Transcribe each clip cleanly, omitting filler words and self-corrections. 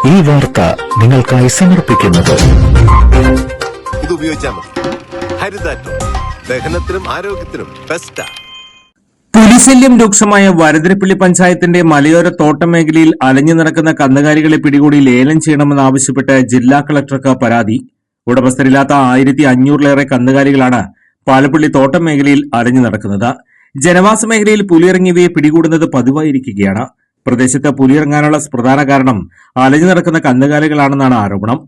ഈ വാർത്ത നിങ്ങൾക്കായി സമർപ്പിക്കുന്നത് ഇത് ഉപയോഗിച്ചാൽ മതി. ഹരിതാറ്റം ദഹനത്തിനും ആരോഗ്യത്തിനും ബെസ്റ്റാ. പുലിശല്യം രൂക്ഷമായ വരദരപ്പള്ളി പഞ്ചായത്തിന്റെ മലയോര തോട്ടം മേഖലയിൽ അലഞ്ഞു നടക്കുന്ന കന്നുകാലികളെ പിടികൂടി ലേലം ചെയ്യണമെന്നാവശ്യപ്പെട്ട് ജില്ലാ കളക്ടർക്ക് പരാതി. ഉടമസ്ഥരില്ലാത്ത 1500-ലേറെ കന്നുകാലികളാണ് പാലപ്പള്ളി തോട്ടം മേഖലയിൽ അലഞ്ഞു നടക്കുന്നത്. ജനവാസ മേഖലയിൽ പുലിയിറങ്ങിയവയെ പിടികൂടുന്നത് പതിവായിരിക്കുകയാണ്. പ്രദേശത്ത് പുലിയിറങ്ങാനുള്ള പ്രധാന കാരണം അലഞ്ഞു നടക്കുന്ന കന്നുകാലികളാണെന്നാണ് ആരോപണം.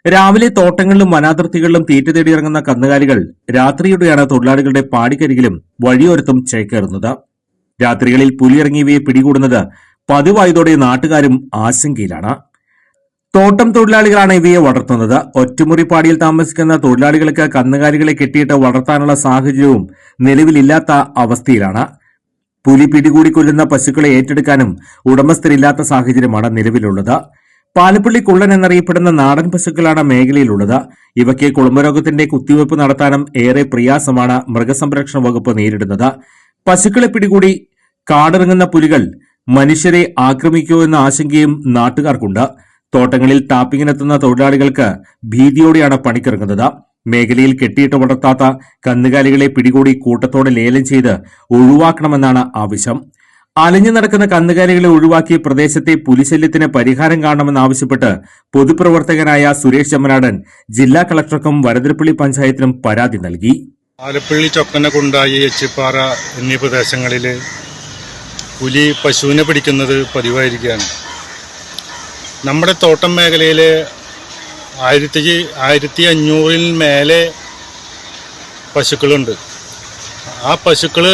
രാവിലെ തോട്ടങ്ങളിലും വനാതിർത്തികളിലും തീറ്റ തേടിയിറങ്ങുന്ന കന്നുകാലികൾ രാത്രിയോടെയാണ് തൊഴിലാളികളുടെ പാടിക്കരികിലും വഴിയോരത്തും ചേക്കേറുന്നത്. രാത്രികളിൽ പുലിയിറങ്ങിയവയെ പിടികൂടുന്നത് പതിവായതോടെ നാട്ടുകാരും ആശങ്കയിലാണ്. തോട്ടം തൊഴിലാളികളാണ് ഇവയെ വളർത്തുന്നത്. ഒറ്റമുറിപ്പാടിയിൽ താമസിക്കുന്ന തൊഴിലാളികൾക്ക് കന്നുകാലികളെ കെട്ടിയിട്ട് വളർത്താനുള്ള സാഹചര്യവും നിലവിലില്ലാത്ത അവസ്ഥയിലാണ്. പുലി പിടികൂടി കൊല്ലുന്ന പശുക്കളെ ഏറ്റെടുക്കാനും ഉടമസ്ഥരില്ലാത്ത സാഹചര്യമാണ് നിലവിലുള്ളത്. പാലപ്പള്ളി കുള്ളൻ എന്നറിയപ്പെടുന്ന നാടൻ പശുക്കളാണ് മേഖലയിലുള്ളത്. ഇവയ്ക്ക് കുളമ്പരോഗത്തിന്റെ കുത്തിവയ്പ് നടത്താനും ഏറെ പ്രയാസമാണ് മൃഗസംരക്ഷണ വകുപ്പ് നേരിടുന്നത്. പശുക്കളെ പിടികൂടി കാടിറങ്ങുന്ന പുലികൾ മനുഷ്യരെ ആക്രമിക്കുമോ എന്ന ആശങ്കയും നാട്ടുകാർക്കുണ്ട്. തോട്ടങ്ങളിൽ ടാപ്പിങ്ങിനെത്തുന്ന തൊഴിലാളികൾക്ക് ഭീതിയോടെയാണ് പണിക്കിറങ്ങുന്നത്. മേഖലയിൽ കെട്ടിയിട്ട് വളർത്താത്ത കന്നുകാലികളെ പിടികൂടി കൂട്ടത്തോടെ ലേലം ചെയ്ത് ഒഴിവാക്കണമെന്നാണ് ആവശ്യം. അലഞ്ഞു നടക്കുന്ന കന്നുകാലികളെ ഒഴിവാക്കി പ്രദേശത്തെ പുലിശല്യത്തിന് പരിഹാരം കാണണമെന്നാവശ്യപ്പെട്ട് പൊതുപ്രവർത്തകനായ സുരേഷ് ചെമ്മനാടൻ ജില്ലാ കളക്ടർക്കും വരദരപ്പള്ളി പഞ്ചായത്തിനും പരാതി നൽകി. ആലപ്പള്ളി, ചൊക്കനക്കുണ്ടായി, എച്ചിപ്പാറ എന്നീ പ്രദേശങ്ങളിൽ പുലി പശുവിനെ പിടിക്കുന്നത് പതിവായിരിക്കുകയാണ്. നമ്മുടെ തോട്ടം മേഖലയിൽ 1500-ൽ മേലെ പശുക്കളുണ്ട്. ആ പശുക്കൾ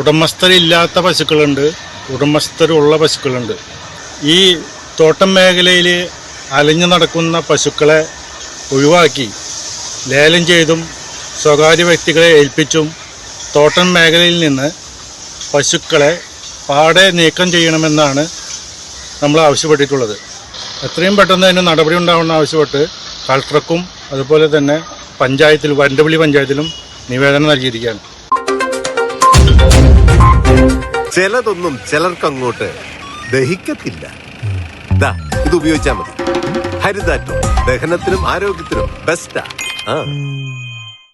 ഉടമസ്ഥരില്ലാത്ത പശുക്കളുണ്ട്, ഉടമസ്ഥരുള്ള പശുക്കളുണ്ട്. ഈ തോട്ടം മേഖലയിൽ അലഞ്ഞു നടക്കുന്ന പശുക്കളെ ഒഴിവാക്കി ലേലം ചെയ്തും സ്വകാര്യ വ്യക്തികളെ ഏൽപ്പിച്ചും തോട്ടം മേഖലയിൽ നിന്ന് പശുക്കളെ പാടെ നീക്കം ചെയ്യണമെന്നാണ് നമ്മൾ ആവശ്യപ്പെട്ടിട്ടുള്ളത്. എത്രയും പെട്ടെന്ന് അതിന് നടപടി ഉണ്ടാവണമെന്ന് ആവശ്യപ്പെട്ട് കളക്ടർക്കും അതുപോലെ തന്നെ പഞ്ചായത്തിലും വരദരപ്പള്ളി പഞ്ചായത്തിലും നിവേദനം നൽകിയിരിക്കുകയാണ്. ചിലതൊന്നും ചിലർക്കങ്ങോട്ട് ദഹിക്കത്തില്ല. ഇത് ഉപയോഗിച്ചാൽ മതി. ഹരിതാറ്റം ദഹനത്തിനും ആരോഗ്യത്തിനും ബെസ്റ്റാ.